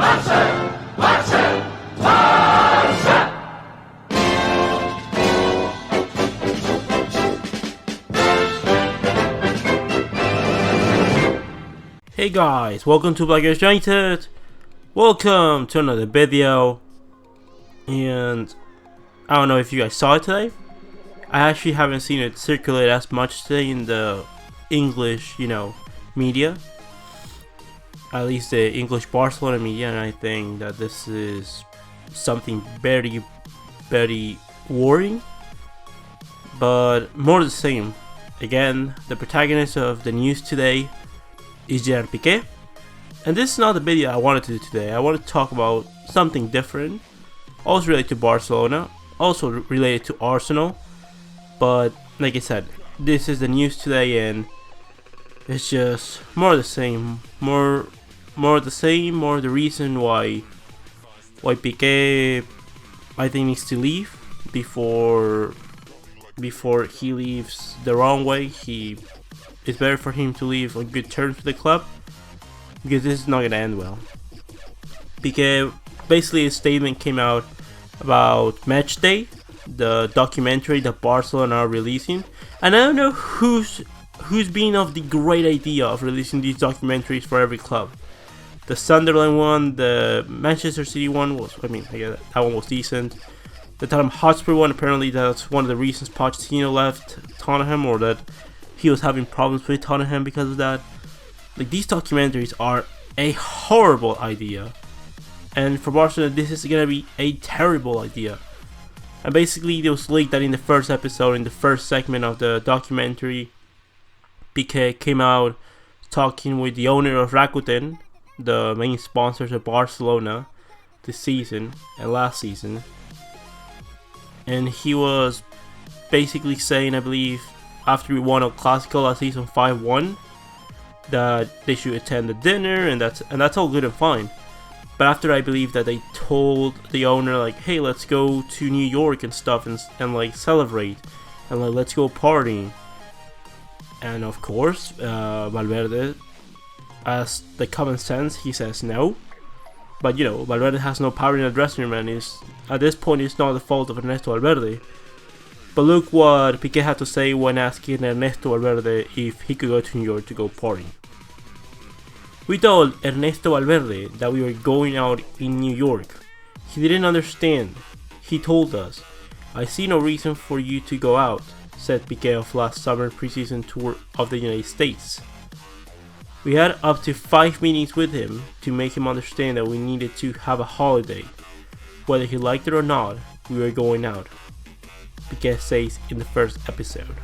Hey guys, welcome to Black United. Welcome to another video. And I don't know if you guys saw it today. I actually haven't seen it circulate as much today in the English, media. At least the English Barcelona media, and I think that this is something very, very worrying. But more the same. Again, the protagonist of the news today is Pique, and this is not the video I wanted to do today. I want to talk about something different, also related to Barcelona, also related to Arsenal. But like I said, this is the news today, and it's just more the same, more the reason why Pique I think needs to leave before he leaves the wrong way. It's better for him to leave on good terms with the club, because this is not going to end well. Because basically a statement came out about Matchday, the documentary that Barcelona are releasing, and I don't know who's been of the great idea of releasing these documentaries for every club. The Sunderland one, the Manchester City one that one was decent. The Tottenham Hotspur one, apparently that's one of the reasons Pochettino left Tottenham, or that he was having problems with Tottenham because of that. Like, these documentaries are a horrible idea, and for Barcelona this is gonna be a terrible idea. And basically there was leaked that in the first episode, in the first segment of the documentary, Pique came out talking with the owner of Rakuten, the main sponsors of Barcelona this season and last season, and he was basically saying, I believe, after we won El Clásico last season 5-1, that they should attend the dinner, and that's all good and fine. But after, I believe that they told the owner, like, hey, let's go to New York and stuff, and like celebrate, and like, let's go partying. And of course, Valverde, as the common sense, he says no. But Valverde has no power in the dressing room, and at this point it's not the fault of Ernesto Valverde. But look what Pique had to say when asking Ernesto Valverde if he could go to New York to go party. We told Ernesto Valverde that we were going out in New York. He didn't understand. He told us, "I see no reason for you to go out," said Pique of last summer preseason tour of the United States. We had up to 5 meetings with him to make him understand that we needed to have a holiday. Whether he liked it or not, we were going out, Pique says in the first episode.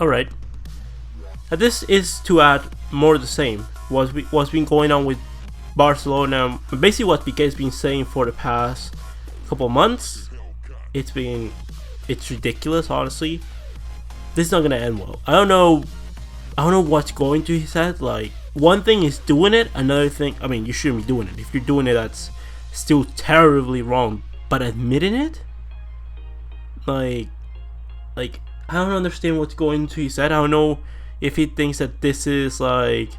Alright, now this is to add more of the same. What's been going on with Barcelona, basically what Pique has been saying for the past couple months. It's ridiculous, honestly. This is not gonna end well. I don't know what's going through his head. Like, one thing is doing it, another thing, you shouldn't be doing it. If you're doing it, that's still terribly wrong. But admitting it? Like I don't understand what's going through his head. I don't know if he thinks that this is like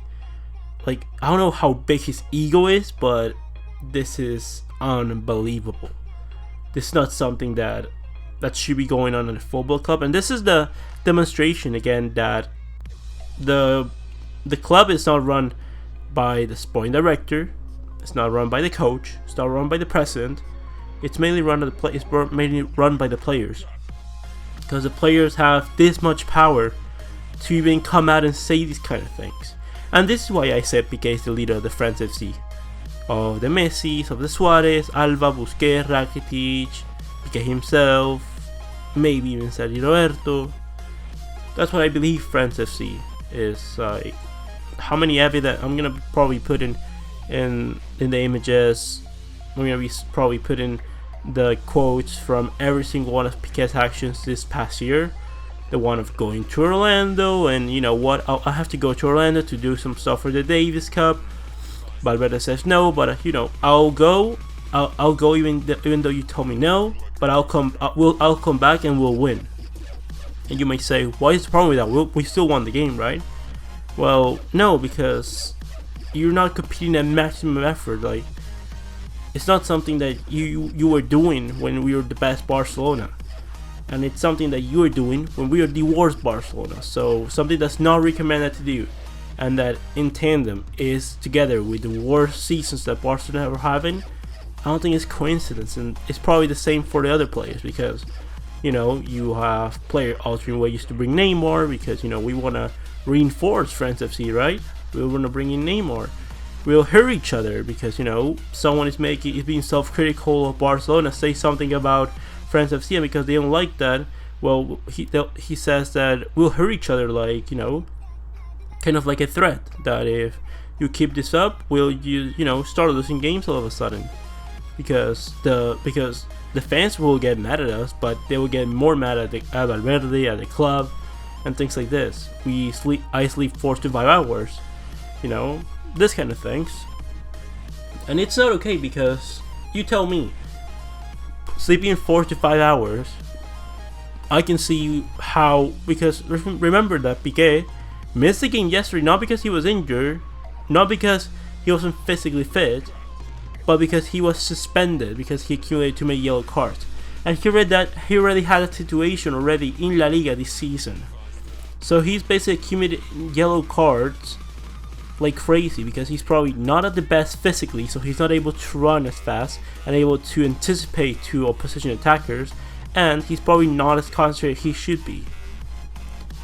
I don't know how big his ego is, but this is unbelievable. This is not something that should be going on in a football club, and this is the demonstration again that the club is not run by the sporting director, it's not run by the coach, it's not run by the president. It's mainly run by the players, because the players have this much power to even come out and say these kind of things. And this is why I said Pique is the leader of the France FC, of the Messis, of the Suarez, Alba, Busquets, Rakitic, Pique himself, maybe even Sergio Roberto. That's what I believe France FC is. Like, how many evidence I'm gonna probably put in the images. I'm gonna be probably putting the quotes from every single one of Pique's actions this past year. The one of going to Orlando, and I have to go to Orlando to do some stuff for the Davis Cup. Valverde says no, but I'll go. I'll go even though you told me no. But I'll come back and we'll win. And you may say, why is the problem with that? We still won the game, right? Well, no, because you're not competing at maximum effort. Like, it's not something that you were doing when we were the best Barcelona, and it's something that you were doing when we were the worst Barcelona. So something that's not recommended to do, and that in tandem is together with the worst seasons that Barcelona were having. I don't think it's coincidence, and it's probably the same for the other players, because you have player altering ways to bring Neymar, because we want to reinforce France FC, right? We want to bring in Neymar. We'll hurt each other because someone is being self-critical of Barcelona, say something about France FC, and because they don't like that, well, he says that we'll hurt each other, like kind of like a threat that if you keep this up, will you start losing games all of a sudden, because the fans will get mad at us, but they will get more mad at Valverde, at the club, and things like this. I sleep 4 to 5 hours, this kind of things, and it's not okay, because you tell me, sleeping 4 to 5 hours, I can see how, because remember that Pique missed the game yesterday, not because he was injured, not because he wasn't physically fit, but because he was suspended because he accumulated too many yellow cards. And he already had a situation already in La Liga this season. So he's basically accumulated yellow cards like crazy, because he's probably not at the best physically, so he's not able to run as fast and able to anticipate to opposition attackers, and he's probably not as concentrated as he should be.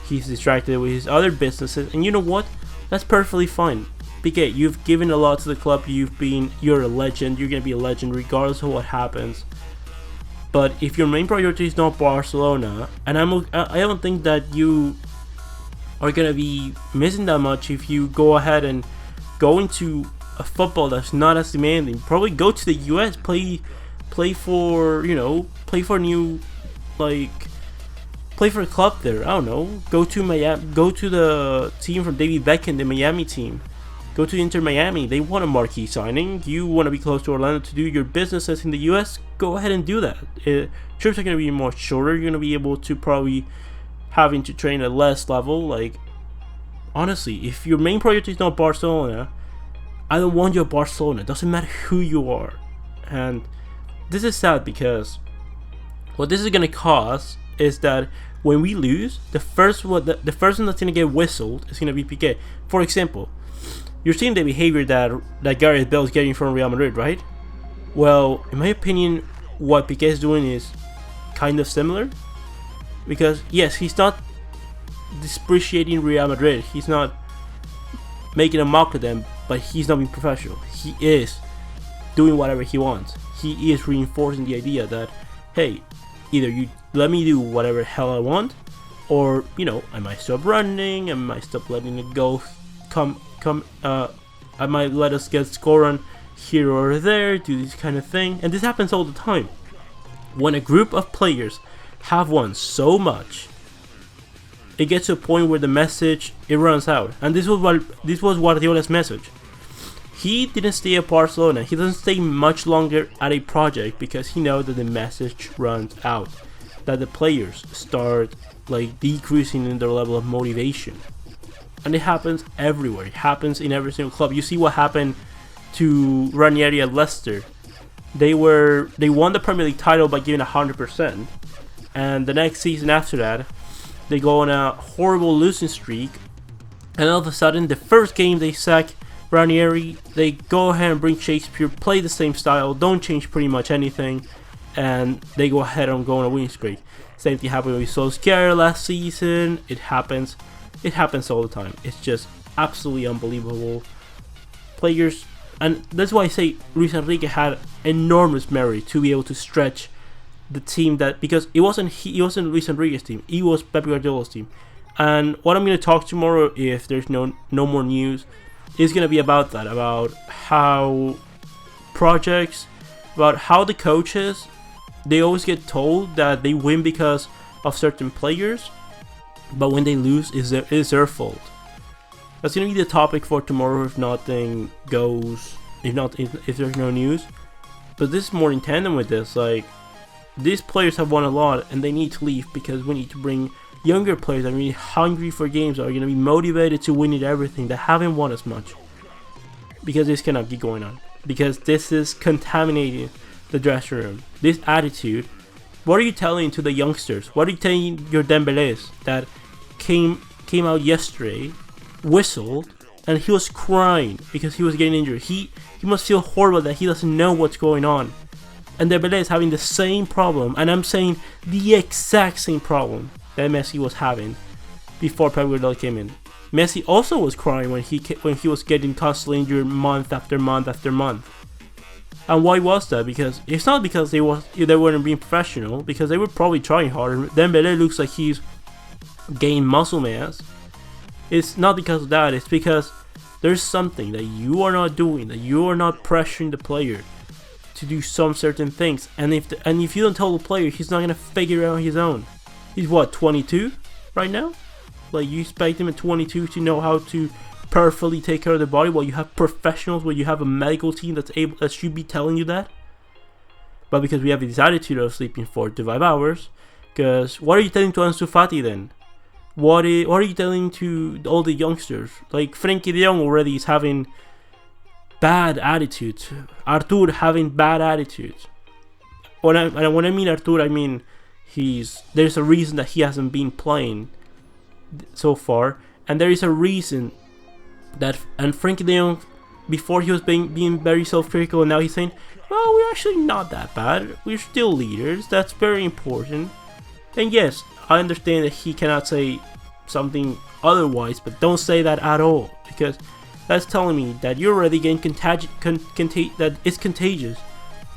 He's distracted with his other businesses, and you know what? That's perfectly fine. Pique, you've given a lot to the club, you're a legend, you're gonna be a legend regardless of what happens. But if your main priority is not Barcelona, and I don't think that you are gonna be missing that much if you go ahead and go into a football that's not as demanding. Probably go to the US, play for a club there. I don't know. Go to Miami. Go to the team from David Beckham, the Miami team. Go to Inter Miami. They want a marquee signing. You want to be close to Orlando to do your businesses in the US. Go ahead and do that. Trips are going to be more shorter. You're going to be able to probably having to train at less level. Like, honestly, if your main priority is not Barcelona, I don't want you at Barcelona. It doesn't matter who you are. And this is sad, because what this is going to cause is that when we lose, the first one that's going to get whistled is going to be Pique. For example, you're seeing the behavior that Gareth Bale is getting from Real Madrid, right? Well, in my opinion, what Pique is doing is kind of similar. Because, yes, he's not depreciating Real Madrid. He's not making a mock of them, but he's not being professional. He is doing whatever he wants. He is reinforcing the idea that, hey, either you let me do whatever hell I want, or, I might stop running, I might stop letting it go, I might let us get score on here or there, do this kind of thing. And this happens all the time. When a group of players have won so much, it gets to a point where the message, it runs out. And this was Guardiola's message. He didn't stay at Barcelona. He doesn't stay much longer at a project because he knows that the message runs out, that the players start decreasing in their level of motivation. And it happens everywhere. It happens in every single club. You see what happened to Ranieri at Leicester. They won the Premier League title by giving 100%, and the next season after that, they go on a horrible losing streak, and all of a sudden, the first game they sack Ranieri, they go ahead and bring Shakespeare, play the same style, don't change pretty much anything, and they go ahead and go on a winning streak. Same thing happened with Solskjaer last season. It happens all the time. It's just absolutely unbelievable. Players, and that's why I say Luis Enrique had enormous merit to be able to stretch the team, because it wasn't Luis Enrique's team, it was Pep Guardiola's team. And what I'm going to talk tomorrow, if there's no more news, is going to be about that, about how projects, about how the coaches, they always get told that they win because of certain players, but when they lose, it's their fault. That's going to be the topic for tomorrow if nothing goes, if there's no news. But this is more in tandem with this. These players have won a lot and they need to leave, because we need to bring younger players that are really hungry for games, that are going to be motivated to win it everything, that haven't won as much. because this cannot be going on, because this is contaminating the dressing room. This attitude. What are you telling to the youngsters? What are you telling your Dembélés that came out yesterday, whistled, and he was crying because he was getting injured? He must feel horrible that he doesn't know what's going on. And Dembélé is having the same problem, and I'm saying the exact same problem that Messi was having before Pep Guardiola came in. Messi also was crying when he was getting constantly injured month after month after month. And why was that? Because it's not because they weren't being professional, because they were probably trying harder. Dembélé looks like he's gained muscle mass. It's not because of that. It's because there's something that you are not doing, that you are not pressuring the player to do some certain things. And if you don't tell the player, he's not gonna figure it out on his own. He's what, 22 right now? Like, you expect him at 22 to know how to perfectly take care of the body, while you have professionals, while you have a medical team that should be telling you that. But because we have this attitude of sleeping 4 to 5 hours, because what are you telling to Ansu Fati then? What are you telling to all the youngsters? Like, Frenkie de Jong already is having bad attitudes. Artur having bad attitudes. When I mean Artur, I mean there's a reason that he hasn't been playing so far, and there is a reason that, and Frenkie de Jong, before he was being very self-critical, and now he's saying, well, we're actually not that bad, we're still leaders, that's very important. And yes, I understand that he cannot say something otherwise, but don't say that at all, because that's telling me that you're already getting that it's contagious.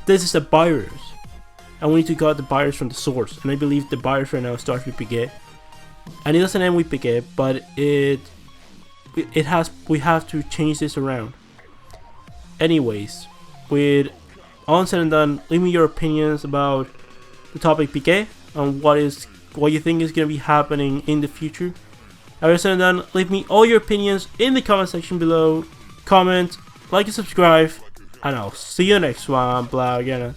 This is a virus, and we need to cut the virus from the source, and I believe the virus right now starts with Pique, and it doesn't end with Pique, but we have to change this around. Anyways, with all said and done, leave me your opinions about the topic Pique and what you think is going to be happening in the future. All said and done, leave me all your opinions in the comment section below. Comment, like, and subscribe, and I'll see you next one. Blah, again.